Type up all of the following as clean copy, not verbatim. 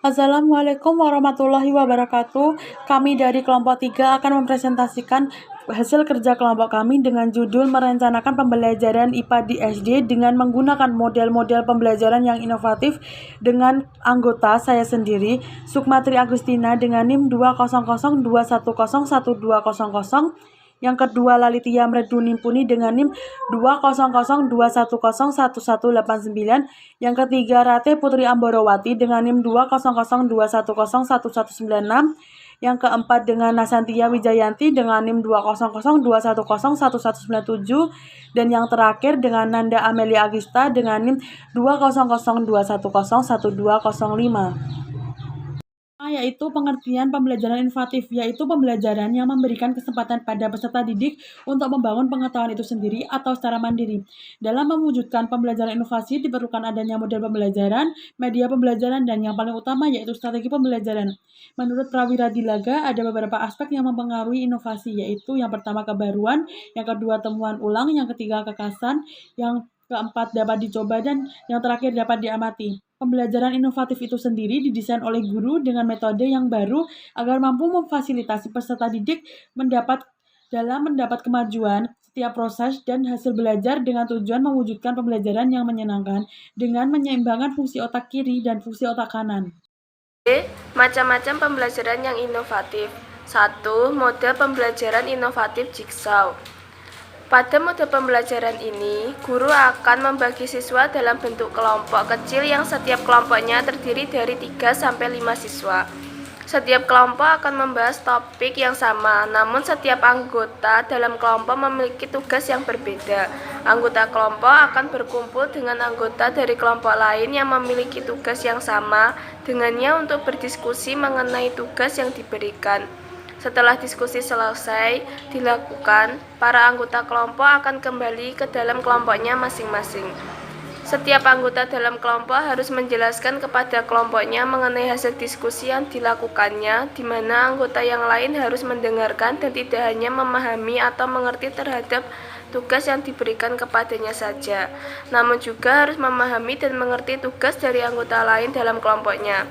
Assalamualaikum warahmatullahi wabarakatuh. Kami dari kelompok 3 akan mempresentasikan hasil kerja kelompok kami dengan judul merencanakan pembelajaran IPA di SD dengan menggunakan model-model pembelajaran yang inovatif dengan anggota saya sendiri, Sukmatri Agustina dengan NIM 20021012000. Yang kedua, Lalitia Mredu Nimpuni dengan NIM 20021011189. Yang ketiga, Rate Putri Amborowati dengan NIM 20021011196. Yang keempat, dengan Nasantia Wijayanti dengan NIM 20021011197. Dan yang terakhir, dengan Nanda Amelia Agista dengan NIM 20021011205. Yaitu pengertian pembelajaran inovatif, yaitu pembelajaran yang memberikan kesempatan pada peserta didik untuk membangun pengetahuan itu sendiri atau secara mandiri. Dalam mewujudkan pembelajaran inovasi diperlukan adanya model pembelajaran, media pembelajaran, dan yang paling utama yaitu strategi pembelajaran. Menurut Prawira Dilaga, ada beberapa aspek yang mempengaruhi inovasi, yaitu yang pertama kebaruan, yang kedua temuan ulang, yang ketiga kekasan, yang keempat dapat dicoba, dan yang terakhir dapat diamati. Pembelajaran inovatif itu sendiri didesain oleh guru dengan metode yang baru agar mampu memfasilitasi peserta didik mendapat kemajuan setiap proses dan hasil belajar dengan tujuan mewujudkan pembelajaran yang menyenangkan dengan menyeimbangkan fungsi otak kiri dan fungsi otak kanan. Macam-macam pembelajaran yang inovatif. 1. Model pembelajaran inovatif Jigsaw. Pada model pembelajaran ini, guru akan membagi siswa dalam bentuk kelompok kecil yang setiap kelompoknya terdiri dari 3-5 siswa. Setiap kelompok akan membahas topik yang sama, namun setiap anggota dalam kelompok memiliki tugas yang berbeda. Anggota kelompok akan berkumpul dengan anggota dari kelompok lain yang memiliki tugas yang sama dengannya untuk berdiskusi mengenai tugas yang diberikan. Setelah diskusi selesai dilakukan, para anggota kelompok akan kembali ke dalam kelompoknya masing-masing. Setiap anggota dalam kelompok harus menjelaskan kepada kelompoknya mengenai hasil diskusi yang dilakukannya, di mana anggota yang lain harus mendengarkan dan tidak hanya memahami atau mengerti terhadap tugas yang diberikan kepadanya saja, namun juga harus memahami dan mengerti tugas dari anggota lain dalam kelompoknya.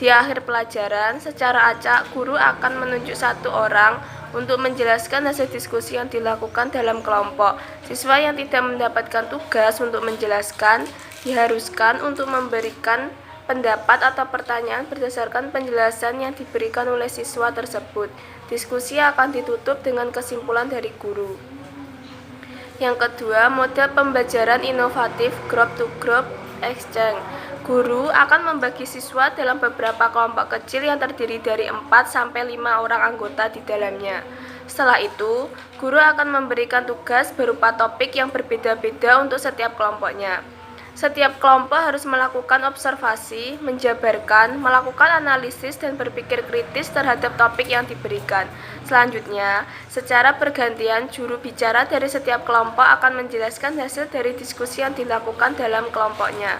Di akhir pelajaran, secara acak, guru akan menunjuk satu orang untuk menjelaskan hasil diskusi yang dilakukan dalam kelompok. Siswa yang tidak mendapatkan tugas untuk menjelaskan diharuskan untuk memberikan pendapat atau pertanyaan berdasarkan penjelasan yang diberikan oleh siswa tersebut. Diskusi akan ditutup dengan kesimpulan dari guru. Yang kedua, model pembelajaran inovatif Group to Group Exchange. Guru akan membagi siswa dalam beberapa kelompok kecil yang terdiri dari 4-5 orang anggota di dalamnya. Setelah itu, guru akan memberikan tugas berupa topik yang berbeda-beda untuk setiap kelompoknya. Setiap kelompok harus melakukan observasi, menjabarkan, melakukan analisis, dan berpikir kritis terhadap topik yang diberikan. Selanjutnya, secara bergantian, juru bicara dari setiap kelompok akan menjelaskan hasil dari diskusi yang dilakukan dalam kelompoknya.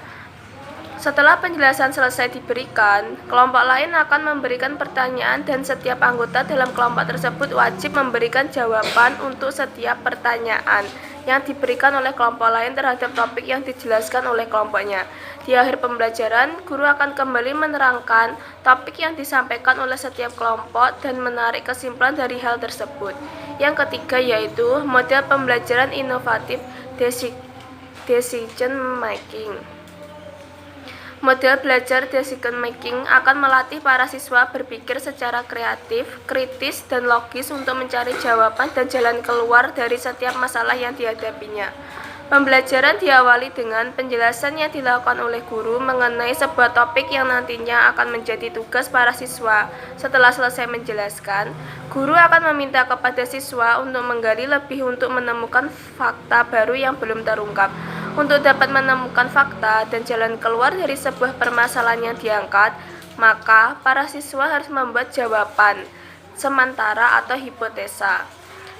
Setelah penjelasan selesai diberikan, kelompok lain akan memberikan pertanyaan dan setiap anggota dalam kelompok tersebut wajib memberikan jawaban untuk setiap pertanyaan yang diberikan oleh kelompok lain terhadap topik yang dijelaskan oleh kelompoknya. Di akhir pembelajaran, guru akan kembali menerangkan topik yang disampaikan oleh setiap kelompok dan menarik kesimpulan dari hal tersebut. Yang ketiga yaitu model pembelajaran inovatif decision making. Model belajar decision making akan melatih para siswa berpikir secara kreatif, kritis, dan logis untuk mencari jawaban dan jalan keluar dari setiap masalah yang dihadapinya. Pembelajaran diawali dengan penjelasan yang dilakukan oleh guru mengenai sebuah topik yang nantinya akan menjadi tugas para siswa. Setelah selesai menjelaskan, guru akan meminta kepada siswa untuk menggali lebih untuk menemukan fakta baru yang belum terungkap. Untuk dapat menemukan fakta dan jalan keluar dari sebuah permasalahan yang diangkat, maka para siswa harus membuat jawaban sementara atau hipotesa.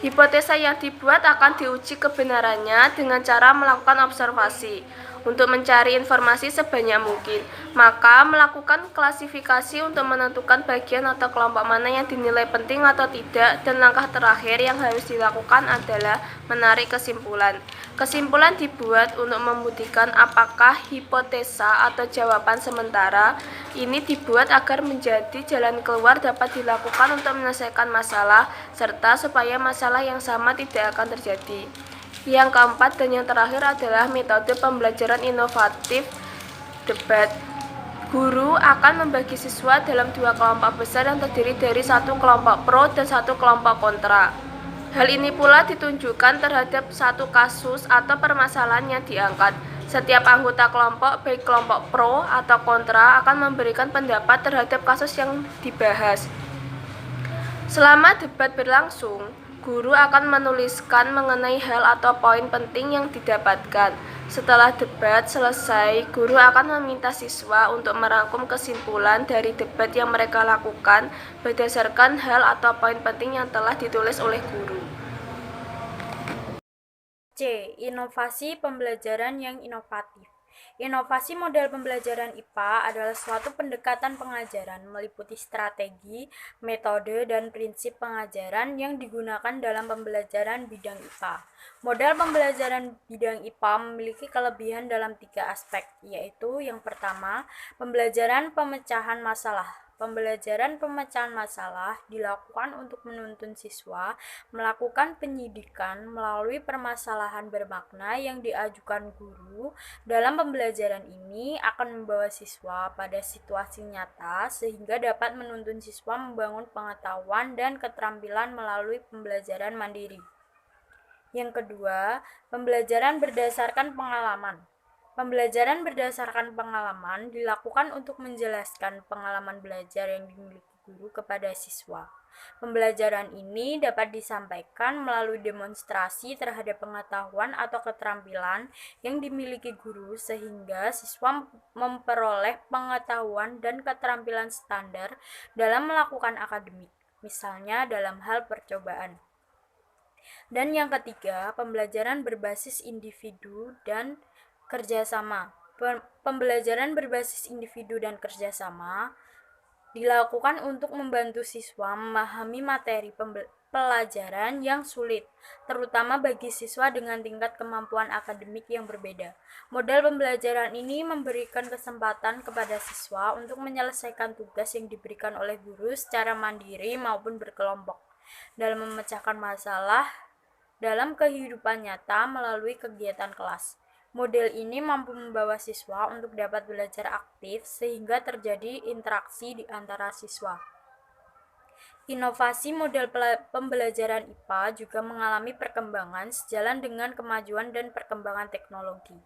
Hipotesa yang dibuat akan diuji kebenarannya dengan cara melakukan observasi. untuk mencari informasi sebanyak mungkin. Maka, melakukan klasifikasi untuk menentukan bagian atau kelompok mana yang dinilai penting atau tidak, dan langkah terakhir yang harus dilakukan adalah menarik kesimpulan. Kesimpulan dibuat untuk membuktikan apakah hipotesa atau jawaban sementara ini dibuat agar menjadi jalan keluar dapat dilakukan untuk menyelesaikan masalah, serta supaya masalah yang sama tidak akan terjadi. Yang keempat dan yang terakhir adalah metode pembelajaran inovatif debat. Guru akan membagi siswa dalam 2 kelompok besar yang terdiri dari 1 kelompok pro dan 1 kelompok kontra. Hal ini pula ditunjukkan terhadap 1 kasus atau permasalahan yang diangkat. Setiap anggota kelompok, baik kelompok pro atau kontra, akan memberikan pendapat terhadap kasus yang dibahas. Selama debat berlangsung, guru akan menuliskan mengenai hal atau poin penting yang didapatkan. Setelah debat selesai, guru akan meminta siswa untuk merangkum kesimpulan dari debat yang mereka lakukan berdasarkan hal atau poin penting yang telah ditulis oleh guru. C. Inovasi pembelajaran yang inovatif. Inovasi model pembelajaran IPA adalah suatu pendekatan pengajaran meliputi strategi, metode, dan prinsip pengajaran yang digunakan dalam pembelajaran bidang IPA. Model pembelajaran bidang IPA memiliki kelebihan dalam 3 aspek, yaitu yang pertama, pembelajaran pemecahan masalah. Pembelajaran pemecahan masalah dilakukan untuk menuntun siswa melakukan penyidikan melalui permasalahan bermakna yang diajukan guru. Dalam pembelajaran ini akan membawa siswa pada situasi nyata sehingga dapat menuntun siswa membangun pengetahuan dan keterampilan melalui pembelajaran mandiri. Yang kedua, pembelajaran berdasarkan pengalaman. Pembelajaran berdasarkan pengalaman dilakukan untuk menjelaskan pengalaman belajar yang dimiliki guru kepada siswa. Pembelajaran ini dapat disampaikan melalui demonstrasi terhadap pengetahuan atau keterampilan yang dimiliki guru sehingga siswa memperoleh pengetahuan dan keterampilan standar dalam melakukan akademik, misalnya dalam hal percobaan. Dan yang ketiga, pembelajaran berbasis individu dan kerjasama. Pembelajaran berbasis individu dan kerjasama dilakukan untuk membantu siswa memahami materi pelajaran yang sulit, terutama bagi siswa dengan tingkat kemampuan akademik yang berbeda. Model pembelajaran ini memberikan kesempatan kepada siswa untuk menyelesaikan tugas yang diberikan oleh guru secara mandiri maupun berkelompok, dalam memecahkan masalah dalam kehidupan nyata melalui kegiatan kelas. Model ini mampu membawa siswa untuk dapat belajar aktif sehingga terjadi interaksi di antara siswa. Inovasi model pembelajaran IPA juga mengalami perkembangan sejalan dengan kemajuan dan perkembangan teknologi.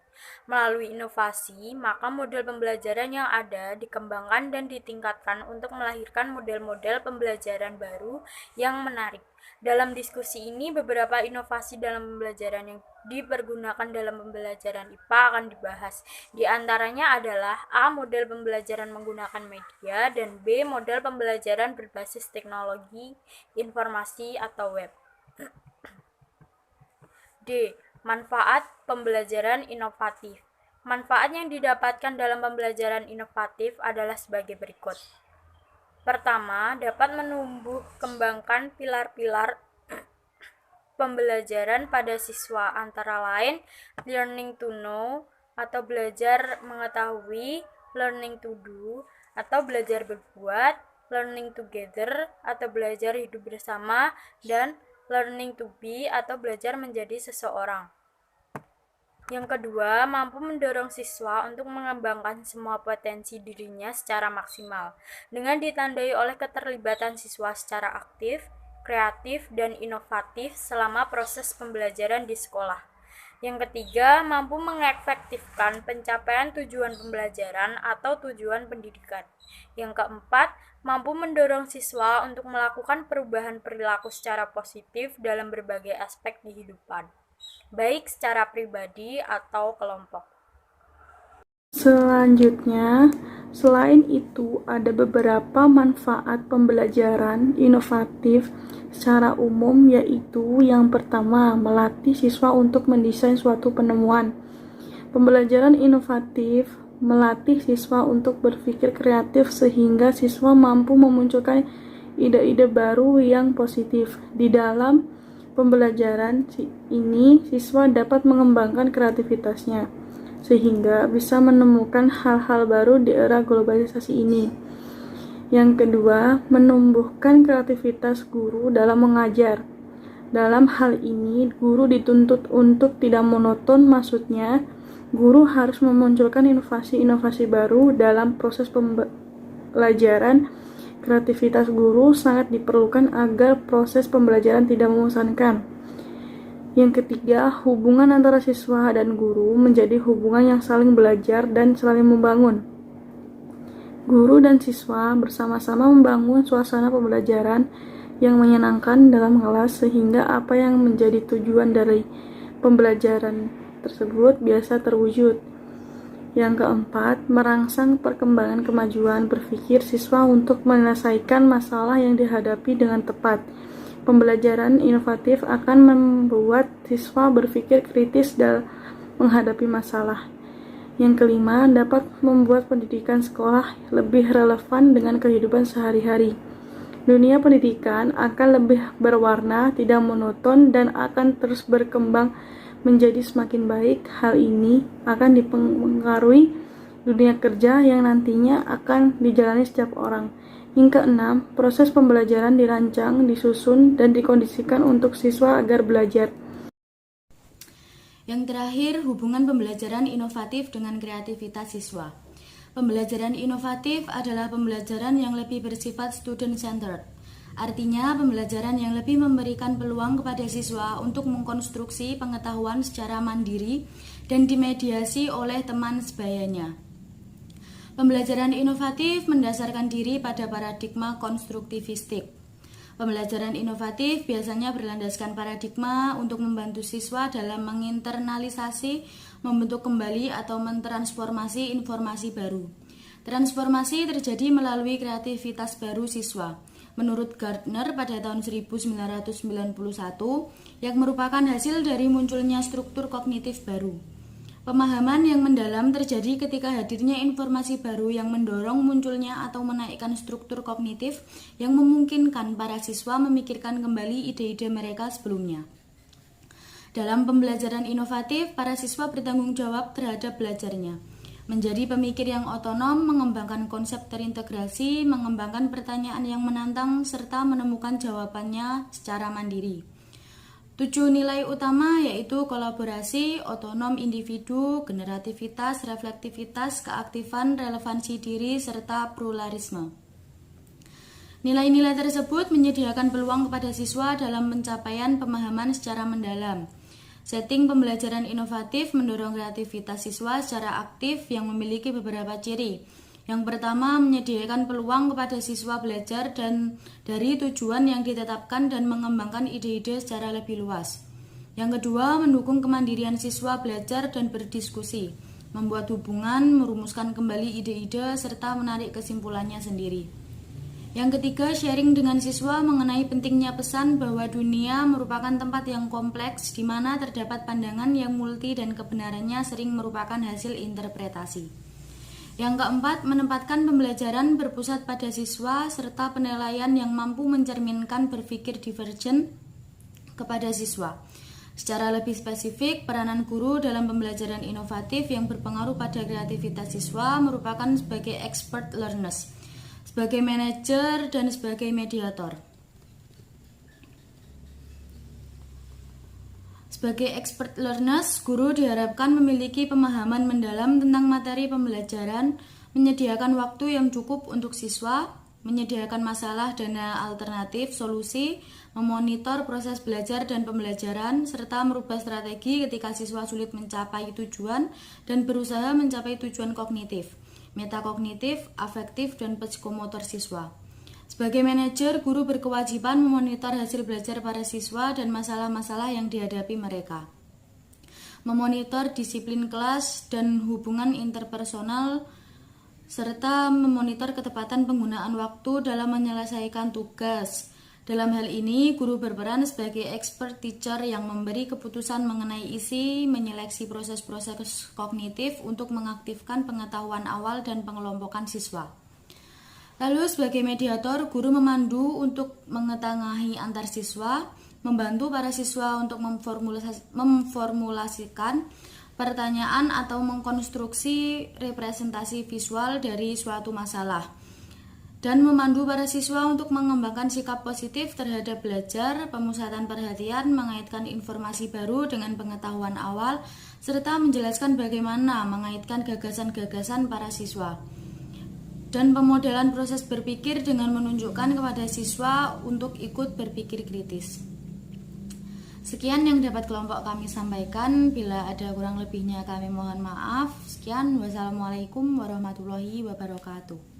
Melalui inovasi, maka model pembelajaran yang ada dikembangkan dan ditingkatkan untuk melahirkan model-model pembelajaran baru yang menarik. Dalam diskusi ini, beberapa inovasi dalam pembelajaran yang dipergunakan dalam pembelajaran IPA akan dibahas. Di antaranya adalah A. Model pembelajaran menggunakan media, dan B. Model pembelajaran berbasis teknologi, informasi, atau web. D. Manfaat pembelajaran inovatif. Manfaat yang didapatkan dalam pembelajaran inovatif adalah sebagai berikut. Pertama, dapat menumbuh kembangkan pilar-pilar pembelajaran pada siswa, antara lain learning to know atau belajar mengetahui, learning to do atau belajar berbuat, learning together atau belajar hidup bersama, dan learning to be atau belajar menjadi seseorang. Yang kedua, mampu mendorong siswa untuk mengembangkan semua potensi dirinya secara maksimal, dengan ditandai oleh keterlibatan siswa secara aktif, kreatif, dan inovatif selama proses pembelajaran di sekolah. Yang ketiga, mampu mengefektifkan pencapaian tujuan pembelajaran atau tujuan pendidikan. Yang keempat, mampu mendorong siswa untuk melakukan perubahan perilaku secara positif dalam berbagai aspek kehidupan, baik secara pribadi atau kelompok. Selanjutnya, selain itu ada beberapa manfaat pembelajaran inovatif secara umum, yaitu yang pertama, melatih siswa untuk mendesain suatu penemuan. Pembelajaran inovatif melatih siswa untuk berpikir kreatif sehingga siswa mampu memunculkan ide-ide baru yang positif. Di dalam pembelajaran ini, siswa dapat mengembangkan kreativitasnya sehingga bisa menemukan hal-hal baru di era globalisasi ini. Yang kedua, menumbuhkan kreativitas guru dalam mengajar. Dalam hal ini, guru dituntut untuk tidak monoton, maksudnya guru harus memunculkan inovasi-inovasi baru dalam proses pembelajaran. Kreativitas guru sangat diperlukan agar proses pembelajaran tidak membosankan. Yang ketiga, hubungan antara siswa dan guru menjadi hubungan yang saling belajar dan saling membangun. Guru dan siswa bersama-sama membangun suasana pembelajaran yang menyenangkan dalam kelas sehingga apa yang menjadi tujuan dari pembelajaran tersebut biasa terwujud. Yang keempat, merangsang perkembangan kemajuan berpikir siswa untuk menyelesaikan masalah yang dihadapi dengan tepat. Pembelajaran inovatif akan membuat siswa berpikir kritis dalam menghadapi masalah. Yang kelima, dapat membuat pendidikan sekolah lebih relevan dengan kehidupan sehari-hari. Dunia pendidikan akan lebih berwarna, tidak monoton, dan akan terus berkembang menjadi semakin baik. Hal ini akan dipengaruhi dunia kerja yang nantinya akan dijalani setiap orang. Yang keenam, proses pembelajaran dirancang, disusun, dan dikondisikan untuk siswa agar belajar. Yang terakhir, hubungan pembelajaran inovatif dengan kreativitas siswa. Pembelajaran inovatif adalah pembelajaran yang lebih bersifat student-centered. Artinya, pembelajaran yang lebih memberikan peluang kepada siswa untuk mengkonstruksi pengetahuan secara mandiri dan dimediasi oleh teman sebayanya. Pembelajaran inovatif mendasarkan diri pada paradigma konstruktivistik. Pembelajaran inovatif biasanya berlandaskan paradigma untuk membantu siswa dalam menginternalisasi, membentuk kembali atau mentransformasi informasi baru. Transformasi terjadi melalui kreativitas baru siswa. Menurut Gardner pada tahun 1991, yang merupakan hasil dari munculnya struktur kognitif baru. Pemahaman yang mendalam terjadi ketika hadirnya informasi baru yang mendorong munculnya atau menaikkan struktur kognitif yang memungkinkan para siswa memikirkan kembali ide-ide mereka sebelumnya. Dalam pembelajaran inovatif, para siswa bertanggung jawab terhadap belajarnya. Menjadi pemikir yang otonom, mengembangkan konsep terintegrasi, mengembangkan pertanyaan yang menantang, serta menemukan jawabannya secara mandiri. 7 nilai utama yaitu kolaborasi, otonom individu, generativitas, reflektivitas, keaktifan, relevansi diri, serta pluralisme. Nilai-nilai tersebut menyediakan peluang kepada siswa dalam pencapaian pemahaman secara mendalam. Setting pembelajaran inovatif mendorong kreativitas siswa secara aktif yang memiliki beberapa ciri. Yang pertama, menyediakan peluang kepada siswa belajar dan dari tujuan yang ditetapkan dan mengembangkan ide-ide secara lebih luas. Yang kedua, mendukung kemandirian siswa belajar dan berdiskusi, membuat hubungan, merumuskan kembali ide-ide, serta menarik kesimpulannya sendiri. Yang ketiga, sharing dengan siswa mengenai pentingnya pesan bahwa dunia merupakan tempat yang kompleks di mana terdapat pandangan yang multi dan kebenarannya sering merupakan hasil interpretasi. Yang keempat, menempatkan pembelajaran berpusat pada siswa serta penilaian yang mampu mencerminkan berpikir divergen kepada siswa. Secara lebih spesifik, peranan guru dalam pembelajaran inovatif yang berpengaruh pada kreativitas siswa merupakan sebagai expert learners, sebagai manajer, dan sebagai mediator. Sebagai expert learners, guru diharapkan memiliki pemahaman mendalam tentang materi pembelajaran, menyediakan waktu yang cukup untuk siswa, menyediakan masalah dana alternatif, solusi, memonitor proses belajar dan pembelajaran, serta merubah strategi ketika siswa sulit mencapai tujuan dan berusaha mencapai tujuan kognitif, metakognitif, afektif, dan psikomotor siswa. Sebagai manajer, guru berkewajiban memonitor hasil belajar para siswa dan masalah-masalah yang dihadapi mereka. Memonitor disiplin kelas dan hubungan interpersonal, serta memonitor ketepatan penggunaan waktu dalam menyelesaikan tugas. Dalam hal ini, guru berperan sebagai expert teacher yang memberi keputusan mengenai isi, menyeleksi proses-proses kognitif untuk mengaktifkan pengetahuan awal dan pengelompokan siswa. Lalu sebagai mediator, guru memandu untuk mengetengahi antar siswa, membantu para siswa untuk memformulasikan pertanyaan atau mengkonstruksi representasi visual dari suatu masalah, dan memandu para siswa untuk mengembangkan sikap positif terhadap belajar, pemusatan perhatian, mengaitkan informasi baru dengan pengetahuan awal, serta menjelaskan bagaimana mengaitkan gagasan-gagasan para siswa. Dan pemodelan proses berpikir dengan menunjukkan kepada siswa untuk ikut berpikir kritis. Sekian yang dapat kelompok kami sampaikan. Bila ada kurang lebihnya kami mohon maaf. Sekian, wassalamualaikum warahmatullahi wabarakatuh.